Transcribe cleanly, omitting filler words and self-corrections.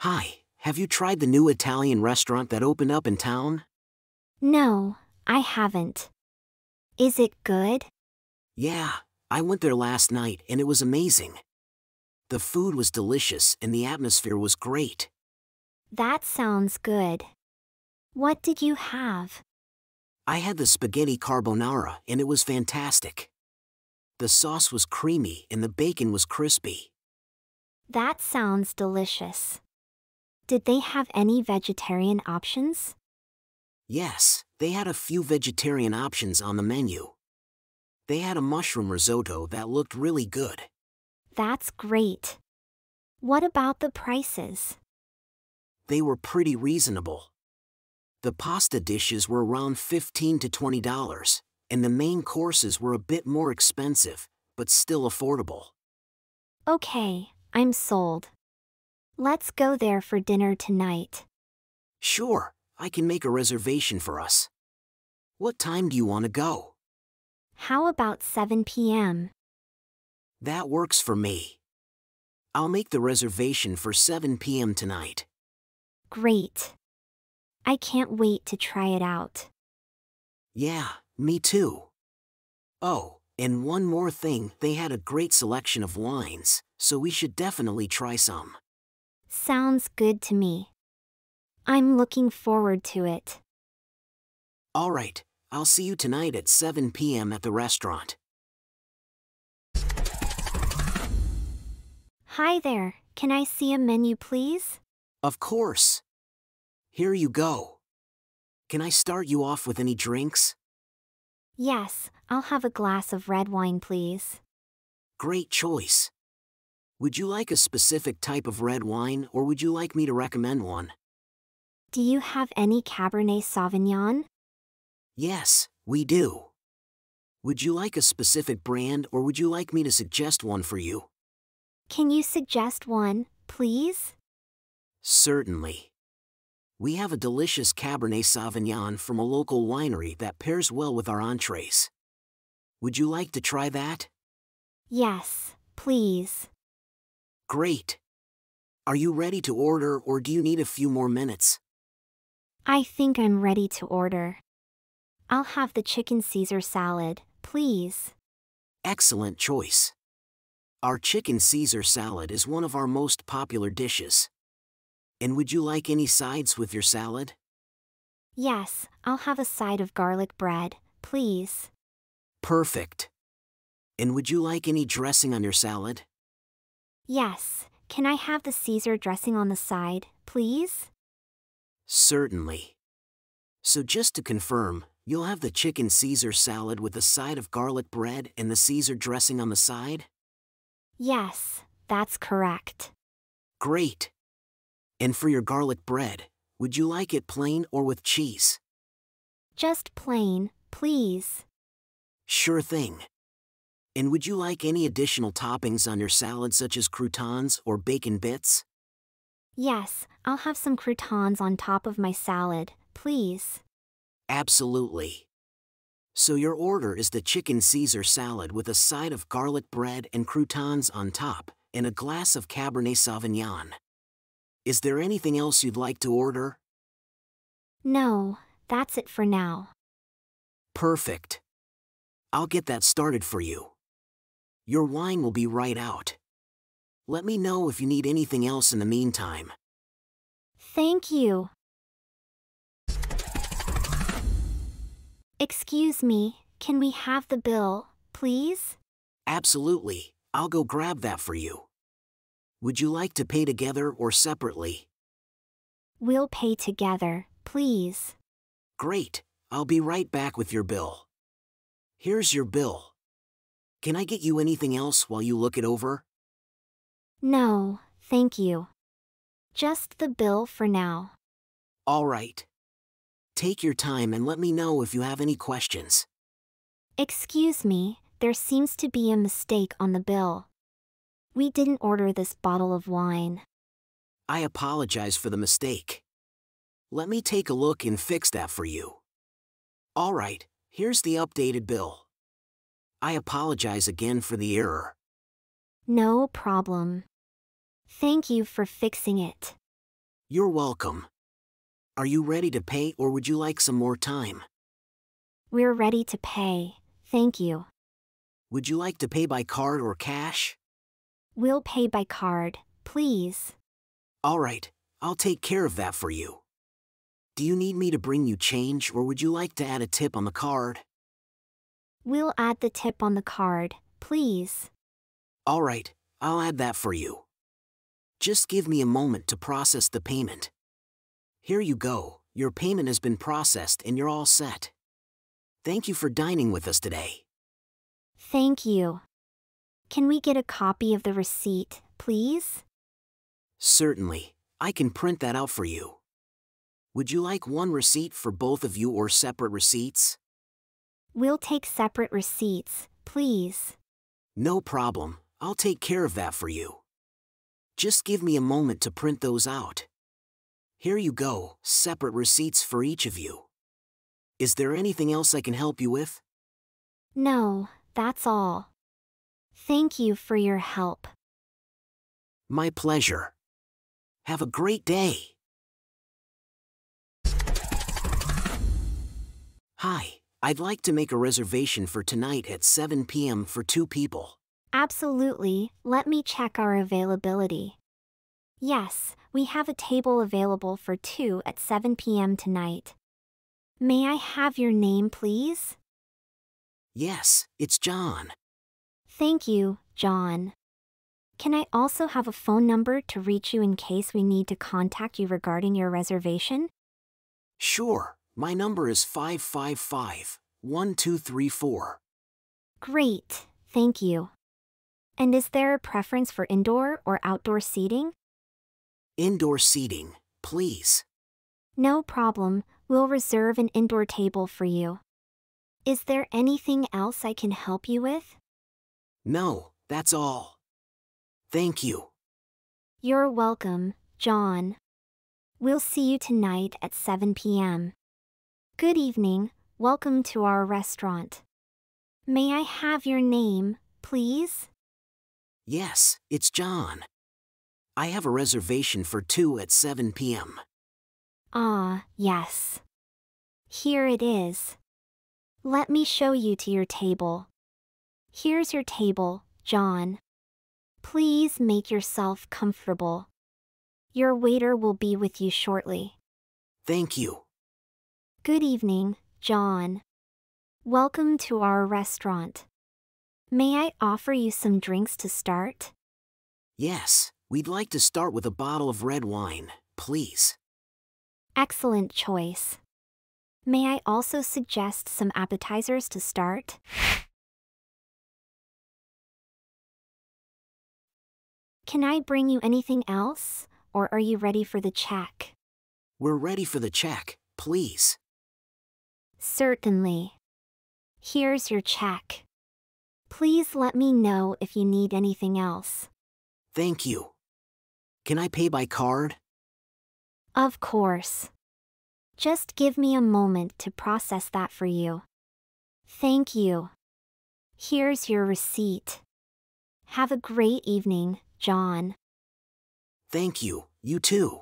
Hi, have you tried the new Italian restaurant that opened up in town? No, I haven't. Is it good? Yeah, I went there last night and it was amazing. The food was delicious and the atmosphere was great. That sounds good. What did you have? I had the spaghetti carbonara and it was fantastic. The sauce was creamy and the bacon was crispy. That sounds delicious. Did they have any vegetarian options? Yes, they had a few vegetarian options on the menu. They had a mushroom risotto that looked really good. That's great. What about the prices? They were pretty reasonable. The pasta dishes were around $15 to $20, and the main courses were a bit more expensive, but still affordable. Okay, I'm sold. Let's go there for dinner tonight. Sure, I can make a reservation for us. What time do you want to go? How about 7 p.m.? That works for me. I'll make the reservation for 7 p.m. tonight. Great. I can't wait to try it out. Yeah, me too. Oh, and one more thing, they had a great selection of wines, so we should definitely try some. Sounds good to me. I'm looking forward to it. All right, I'll see you tonight at 7 p.m. at the restaurant. Hi there, can I see a menu please? Of course. Here you go. Can I start you off with any drinks? Yes, I'll have a glass of red wine please. Great choice. Would you like a specific type of red wine or would you like me to recommend one? Do you have any Cabernet Sauvignon? Yes, we do. Would you like a specific brand or would you like me to suggest one for you? Can you suggest one, please? Certainly. We have a delicious Cabernet Sauvignon from a local winery that pairs well with our entrees. Would you like to try that? Yes, please. Great. Are you ready to order or do you need a few more minutes? I think I'm ready to order. I'll have the chicken Caesar salad, please. Excellent choice. Our chicken Caesar salad is one of our most popular dishes. And would you like any sides with your salad? Yes, I'll have a side of garlic bread, please. Perfect. And would you like any dressing on your salad? Yes, can I have the Caesar dressing on the side, please? Certainly. So just to confirm, you'll have the chicken Caesar salad with a side of garlic bread and the Caesar dressing on the side? Yes, that's correct. Great. And for your garlic bread, would you like it plain or with cheese? Just plain, please. Sure thing. And would you like any additional toppings on your salad such as croutons or bacon bits? Yes, I'll have some croutons on top of my salad, please. Absolutely. So your order is the chicken Caesar salad with a side of garlic bread and croutons on top, and a glass of Cabernet Sauvignon. Is there anything else you'd like to order? No, that's it for now. Perfect. I'll get that started for you. Your wine will be right out. Let me know if you need anything else in the meantime. Thank you. Excuse me, can we have the bill, please? Absolutely, I'll go grab that for you. Would you like to pay together or separately? We'll pay together, please. Great, I'll be right back with your bill. Here's your bill. Can I get you anything else while you look it over? No, thank you. Just the bill for now. All right. Take your time and let me know if you have any questions. Excuse me, there seems to be a mistake on the bill. We didn't order this bottle of wine. I apologize for the mistake. Let me take a look and fix that for you. All right, here's the updated bill. I apologize again for the error. No problem. Thank you for fixing it. You're welcome. Are you ready to pay or would you like some more time? We're ready to pay, thank you. Would you like to pay by card or cash? We'll pay by card, please. All right, I'll take care of that for you. Do you need me to bring you change or would you like to add a tip on the card? We'll add the tip on the card, please. All right, I'll add that for you. Just give me a moment to process the payment. Here you go, your payment has been processed and you're all set. Thank you for dining with us today. Thank you. Can we get a copy of the receipt, please? Certainly, I can print that out for you. Would you like one receipt for both of you or separate receipts? We'll take separate receipts, please. No problem, I'll take care of that for you. Just give me a moment to print those out. Here you go, separate receipts for each of you. Is there anything else I can help you with? No, that's all. Thank you for your help. My pleasure. Have a great day. Hi, I'd like to make a reservation for tonight at 7 p.m. for 2 people. Absolutely, let me check our availability. Yes, we have a table available for 2 at 7 p.m. tonight. May I have your name, please? Yes, it's John. Thank you, John. Can I also have a phone number to reach you in case we need to contact you regarding your reservation? Sure, my number is 555-1234. Great, thank you. And is there a preference for indoor or outdoor seating? Indoor seating, please. No problem, we'll reserve an indoor table for you. Is there anything else I can help you with? No, that's all. Thank you. You're welcome, John. We'll see you tonight at 7 p.m. Good evening, welcome to our restaurant. May I have your name, please? Yes, it's John. I have a reservation for 2 at 7 p.m. Ah, yes. Here it is. Let me show you to your table. Here's your table, John. Please make yourself comfortable. Your waiter will be with you shortly. Thank you. Good evening, John. Welcome to our restaurant. May I offer you some drinks to start? Yes, we'd like to start with a bottle of red wine, please. Excellent choice. May I also suggest some appetizers to start? Can I bring you anything else, or are you ready for the check? We're ready for the check, please. Certainly. Here's your check. Please let me know if you need anything else. Thank you. Can I pay by card? Of course. Just give me a moment to process that for you. Thank you. Here's your receipt. Have a great evening, John. Thank you, you too.